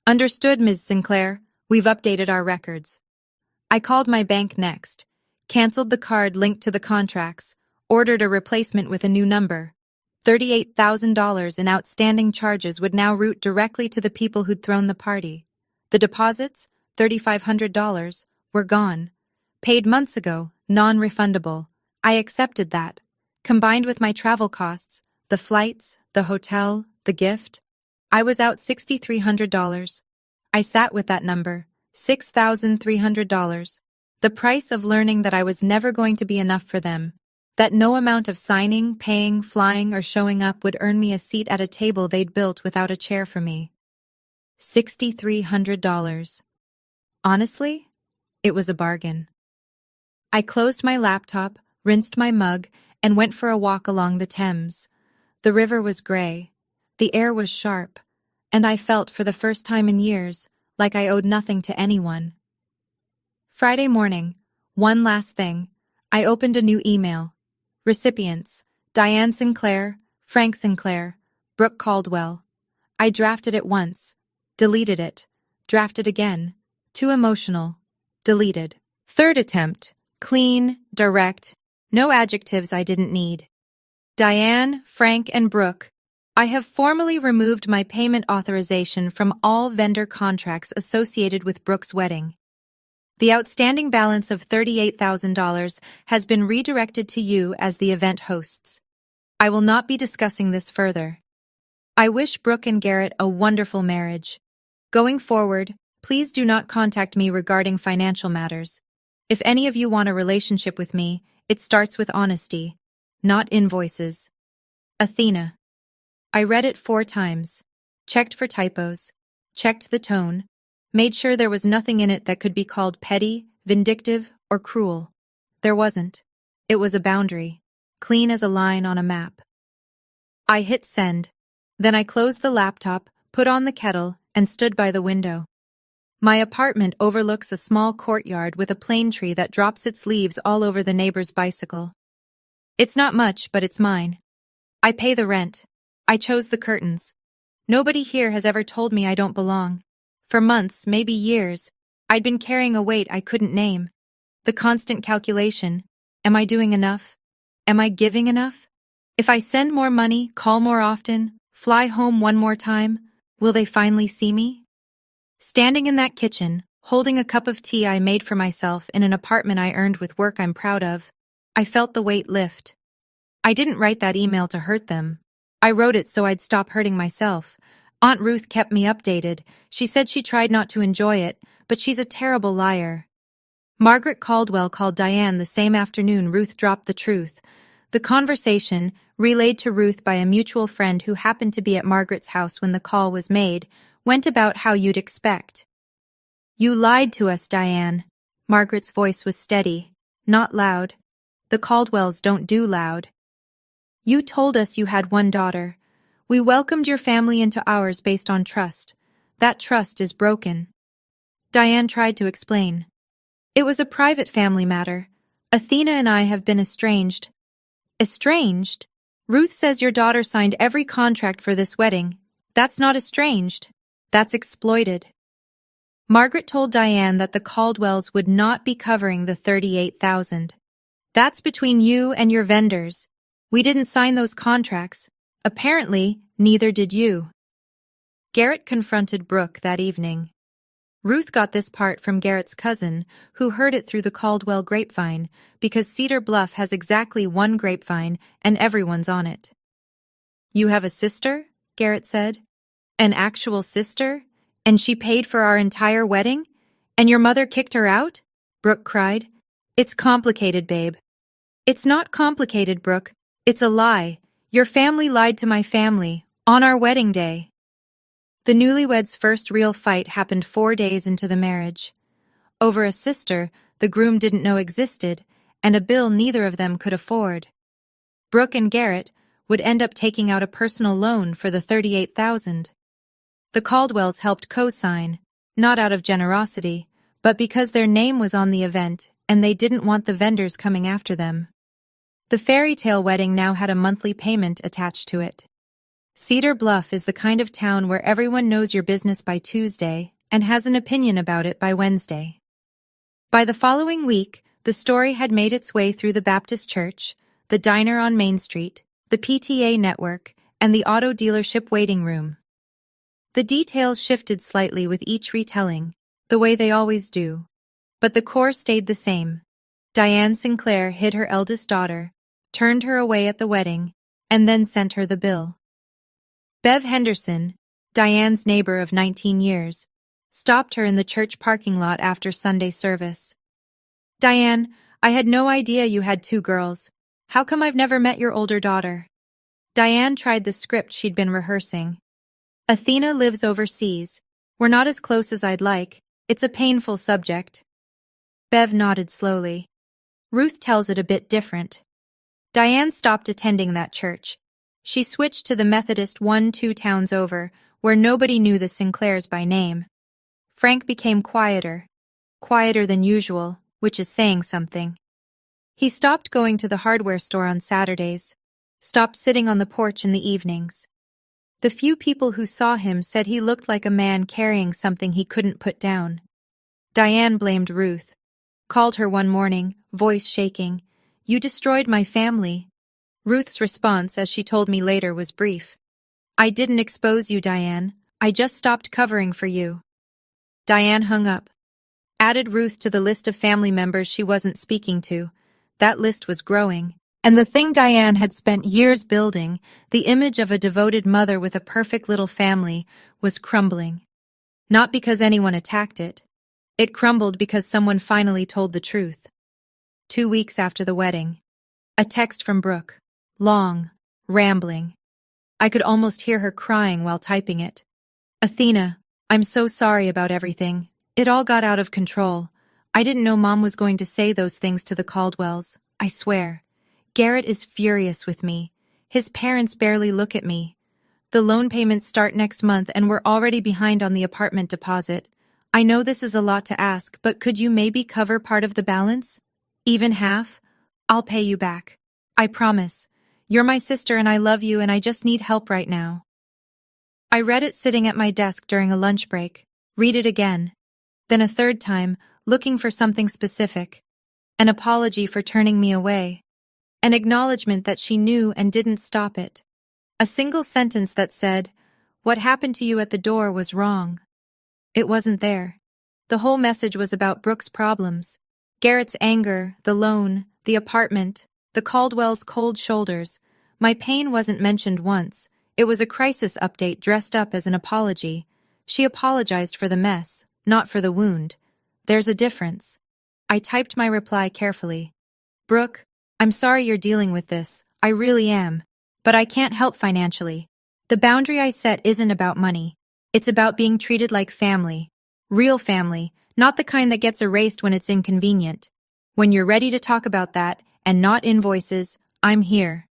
"Understood, Ms. Sinclair. We've updated our records." I called my bank next, canceled the card linked to the contracts, ordered a replacement with a new number. $38,000 in outstanding charges would now route directly to the people who'd thrown the party. The deposits, $3,500, were gone. Paid months ago, non-refundable. I accepted that. Combined with my travel costs, the flights, the hotel, the gift, I was out $6,300. I sat with that number, $6,300. The price of learning that I was never going to be enough for them, that no amount of signing, paying, flying, or showing up would earn me a seat at a table they'd built without a chair for me. $6,300. Honestly, it was a bargain. I closed my laptop, rinsed my mug, and went for a walk along the Thames. The river was gray. The air was sharp, and I felt for the first time in years like I owed nothing to anyone. Friday morning, one last thing, I opened a new email. Recipients, Diane Sinclair, Frank Sinclair, Brooke Caldwell. I drafted it once, deleted it, drafted again, too emotional, deleted. Third attempt, clean, direct, no adjectives I didn't need. Diane, Frank, and Brooke, I have formally removed my payment authorization from all vendor contracts associated with Brooke's wedding. The outstanding balance of $38,000 has been redirected to you as the event hosts. I will not be discussing this further. I wish Brooke and Garrett a wonderful marriage. Going forward, please do not contact me regarding financial matters. If any of you want a relationship with me, it starts with honesty. not invoices. Athena. I read it 4 times, checked for typos, checked the tone, made sure there was nothing in it that could be called petty, vindictive, or cruel. There wasn't. It was a boundary, clean as a line on a map. I hit send. Then I closed the laptop, put on the kettle, and stood by the window. My apartment overlooks a small courtyard with a plane tree that drops its leaves all over the neighbor's bicycle. It's not much, but it's mine. I pay the rent. I chose the curtains. Nobody here has ever told me I don't belong. For months, maybe years, I'd been carrying a weight I couldn't name. The constant calculation. Am I doing enough? Am I giving enough? If I send more money, call more often, fly home one more time, will they finally see me? Standing in that kitchen, holding a cup of tea I made for myself in an apartment I earned with work I'm proud of, I felt the weight lift. I didn't write that email to hurt them. I wrote it so I'd stop hurting myself. Aunt Ruth kept me updated. She said she tried not to enjoy it, but she's a terrible liar. Margaret Caldwell called Diane the same afternoon Ruth dropped the truth. The conversation, relayed to Ruth by a mutual friend who happened to be at Margaret's house when the call was made, went about how you'd expect. You lied to us, Diane. Margaret's voice was steady, not loud. The Caldwells don't do loud. You told us you had one daughter. We welcomed your family into ours based on trust. That trust is broken. Diane tried to explain. It was a private family matter. Athena and I have been estranged. Estranged? Ruth says your daughter signed every contract for this wedding. That's not estranged. That's exploited. Margaret told Diane that the Caldwells would not be covering the $38,000. That's between you and your vendors. We didn't sign those contracts. Apparently, neither did you. Garrett confronted Brooke that evening. Ruth got this part from Garrett's cousin, who heard it through the Caldwell grapevine, because Cedar Bluff has exactly one grapevine and everyone's on it. You have a sister? Garrett said. An actual sister? And she paid for our entire wedding? And your mother kicked her out? Brooke cried. It's complicated, babe. It's not complicated, Brooke. It's a lie. Your family lied to my family, on our wedding day. The newlyweds' first real fight happened 4 days into the marriage. Over a sister the groom didn't know existed, and a bill neither of them could afford. Brooke and Garrett would end up taking out a personal loan for the $38,000. The Caldwells helped co-sign, not out of generosity, but because their name was on the event and they didn't want the vendors coming after them. The fairy tale wedding now had a monthly payment attached to it. Cedar Bluff is the kind of town where everyone knows your business by Tuesday and has an opinion about it by Wednesday. By the following week, the story had made its way through the Baptist Church, the diner on Main Street, the PTA network, and the auto dealership waiting room. The details shifted slightly with each retelling, the way they always do. But the core stayed the same. Diane Sinclair hid her eldest daughter, turned her away at the wedding, and then sent her the bill. Bev Henderson, Diane's neighbor of 19 years, stopped her in the church parking lot after Sunday service. Diane, I had no idea you had 2 girls. How come I've never met your older daughter? Diane tried the script she'd been rehearsing. Athena lives overseas. We're not as close as I'd like. It's a painful subject. Bev nodded slowly. Ruth tells it a bit different. Diane stopped attending that church. She switched to the Methodist 1-2 towns over, where nobody knew the Sinclairs by name. Frank became quieter than usual, which is saying something. He stopped going to the hardware store on Saturdays, stopped sitting on the porch in the evenings. The few people who saw him said he looked like a man carrying something he couldn't put down. Diane blamed Ruth, called her one morning, voice shaking. You destroyed my family. Ruth's response, as she told me later, was brief. I didn't expose you, Diane. I just stopped covering for you. Diane hung up. Added Ruth to the list of family members she wasn't speaking to. That list was growing. And the thing Diane had spent years building, the image of a devoted mother with a perfect little family, was crumbling. Not because anyone attacked it. It crumbled because someone finally told the truth. 2 weeks after the wedding. A text from Brooke. long, rambling. I could almost hear her crying while typing it. Athena, I'm so sorry about everything. It all got out of control. I didn't know Mom was going to say those things to the Caldwells, I swear. Garrett is furious with me. His parents barely look at me. The loan payments start next month and we're already behind on the apartment deposit. I know this is a lot to ask, but could you maybe cover part of the balance? Even half? I'll pay you back. I promise. You're my sister and I love you and I just need help right now. I read it sitting at my desk during a lunch break. Read it again. Then a third time, looking for something specific. An apology for turning me away. An acknowledgement that she knew and didn't stop it. A single sentence that said, "What happened to you at the door was wrong." It wasn't there. The whole message was about Brooke's problems. Garrett's anger, the loan, the apartment, the Caldwell's cold shoulders. My pain wasn't mentioned once. It was a crisis update dressed up as an apology. She apologized for the mess, not for the wound. There's a difference. I typed my reply carefully. Brooke, I'm sorry you're dealing with this. I really am. But I can't help financially. The boundary I set isn't about money. It's about being treated like family. Real family, not the kind that gets erased when it's inconvenient. When you're ready to talk about that, and not invoices, I'm here.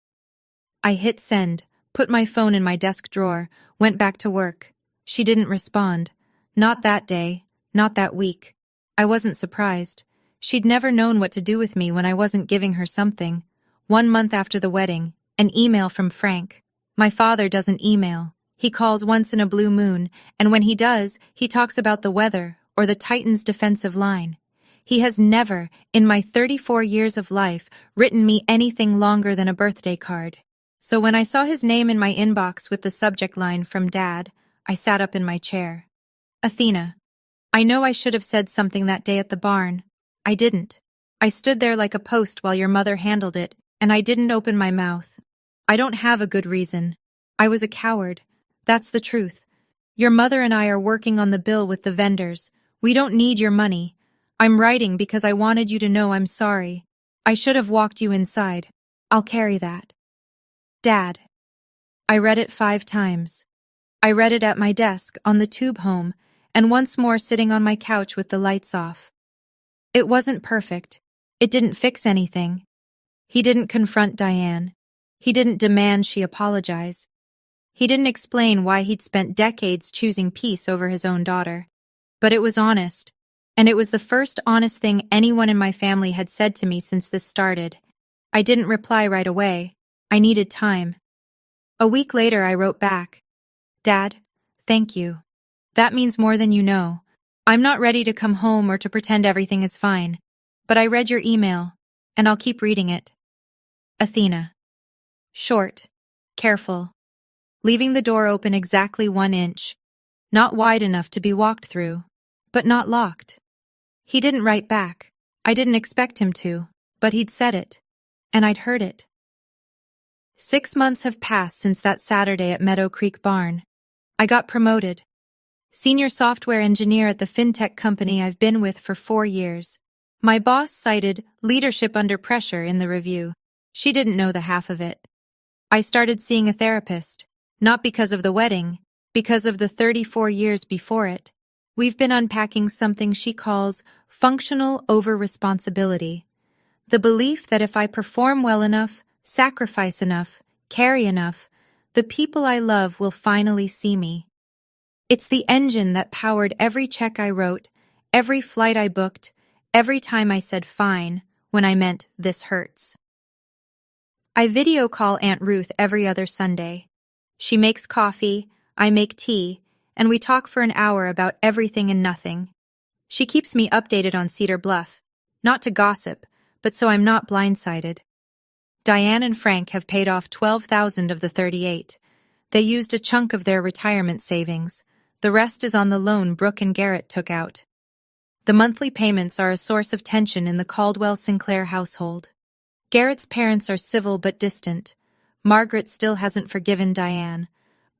I hit send, put my phone in my desk drawer, went back to work. She didn't respond. Not that day, not that week. I wasn't surprised. She'd never known what to do with me when I wasn't giving her something. 1 month after the wedding, an email from Frank. My father doesn't email. He calls once in a blue moon, and when he does, he talks about the weather or the Titans' defensive line. He has never, in my 34 years of life, written me anything longer than a birthday card. So when I saw his name in my inbox with the subject line from Dad, I sat up in my chair. Athena, I know I should have said something that day at the barn. I didn't. I stood there like a post while your mother handled it, and I didn't open my mouth. I don't have a good reason. I was a coward. That's the truth. Your mother and I are working on the bill with the vendors. We don't need your money. I'm writing because I wanted you to know I'm sorry. I should have walked you inside. I'll carry that. Dad. I read it 5 times. I read it at my desk, on the tube home, and once more sitting on my couch with the lights off. It wasn't perfect. It didn't fix anything. He didn't confront Diane. He didn't demand she apologize. He didn't explain why he'd spent decades choosing peace over his own daughter. But it was honest. And it was the first honest thing anyone in my family had said to me since this started. I didn't reply right away. I needed time. A week later, I wrote back. Dad, thank you. That means more than you know. I'm not ready to come home or to pretend everything is fine. But I read your email, and I'll keep reading it. Athena. Short. Careful. Leaving the door open exactly 1 inch. Not wide enough to be walked through, but not locked. He didn't write back. I didn't expect him to, but he'd said it. And I'd heard it. 6 months have passed since that Saturday at Meadow Creek Barn. I got promoted. Senior software engineer at the fintech company I've been with for 4 years. My boss cited leadership under pressure in the review. She didn't know the half of it. I started seeing a therapist, not because of the wedding, because of the 34 years before it. We've been unpacking something she calls functional over-responsibility. The belief that if I perform well enough, sacrifice enough, carry enough, the people I love will finally see me. It's the engine that powered every check I wrote, every flight I booked, every time I said fine when I meant this hurts. I video call Aunt Ruth every other Sunday. She makes coffee, I make tea, and we talk for an hour about everything and nothing. She keeps me updated on Cedar Bluff, not to gossip, but so I'm not blindsided. Diane and Frank have paid off $12,000 of the 38. They used a chunk of their retirement savings. The rest is on the loan Brooke and Garrett took out. The monthly payments are a source of tension in the Caldwell-Sinclair household. Garrett's parents are civil but distant. Margaret still hasn't forgiven Diane.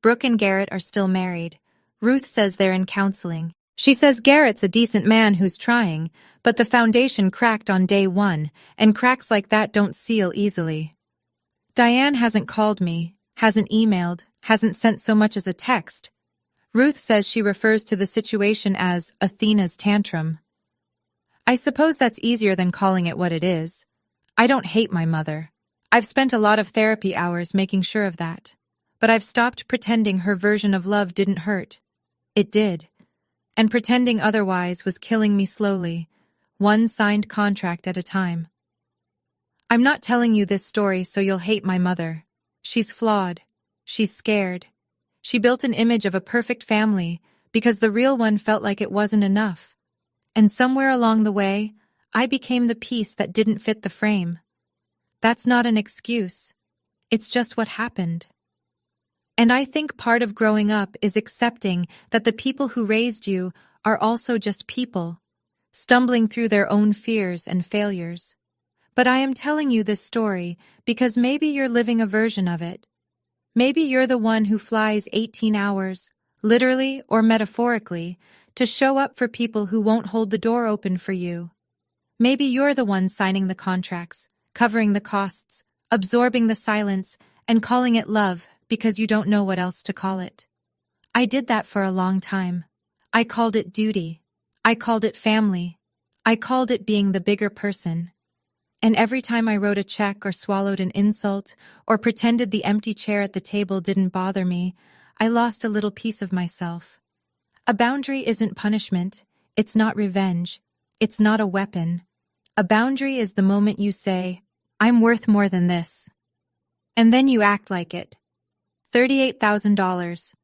Brooke and Garrett are still married. Ruth says they're in counseling. She says Garrett's a decent man who's trying, but the foundation cracked on day 1, and cracks like that don't seal easily. Diane hasn't called me, hasn't emailed, hasn't sent so much as a text. Ruth says she refers to the situation as Athena's tantrum. I suppose that's easier than calling it what it is. I don't hate my mother. I've spent a lot of therapy hours making sure of that. But I've stopped pretending her version of love didn't hurt. It did. And pretending otherwise was killing me slowly, one signed contract at a time. I'm not telling you this story so you'll hate my mother. She's flawed. She's scared. She built an image of a perfect family because the real one felt like it wasn't enough. And somewhere along the way, I became the piece that didn't fit the frame. That's not an excuse. It's just what happened. And I think part of growing up is accepting that the people who raised you are also just people, stumbling through their own fears and failures. But I am telling you this story because maybe you're living a version of it. Maybe you're the one who flies 18 hours, literally or metaphorically, to show up for people who won't hold the door open for you. Maybe you're the one signing the contracts, covering the costs, absorbing the silence, and calling it love because you don't know what else to call it. I did that for a long time. I called it duty. I called it family. I called it being the bigger person. And every time I wrote a check or swallowed an insult or pretended the empty chair at the table didn't bother me, I lost a little piece of myself. A boundary isn't punishment. It's not revenge. It's not a weapon. A boundary is the moment you say, I'm worth more than this. And then you act like it. $38,000.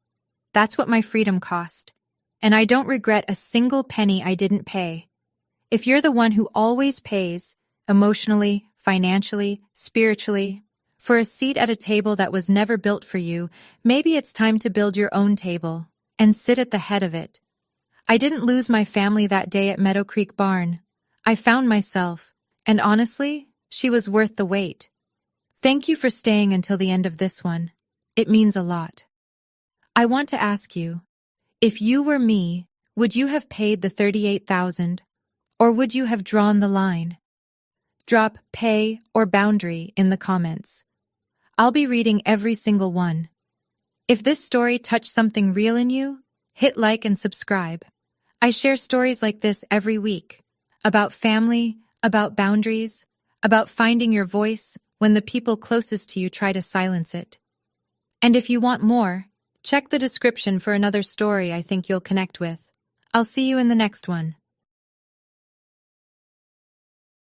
That's what my freedom cost. And I don't regret a single penny I didn't pay. If you're the one who always pays, emotionally, financially, spiritually, for a seat at a table that was never built for you, maybe it's time to build your own table and sit at the head of it. I didn't lose my family that day at Meadow Creek Barn. I found myself, and honestly, she was worth the wait. Thank you for staying until the end of this one. It means a lot. I want to ask you, if you were me, would you have paid the $38,000, or would you have drawn the line? Drop pay or boundary in the comments. I'll be reading every single one. If this story touched something real in you, hit like and subscribe. I share stories like this every week, about family, about boundaries, about finding your voice when the people closest to you try to silence it. And if you want more, check the description for another story I think you'll connect with. I'll see you in the next one.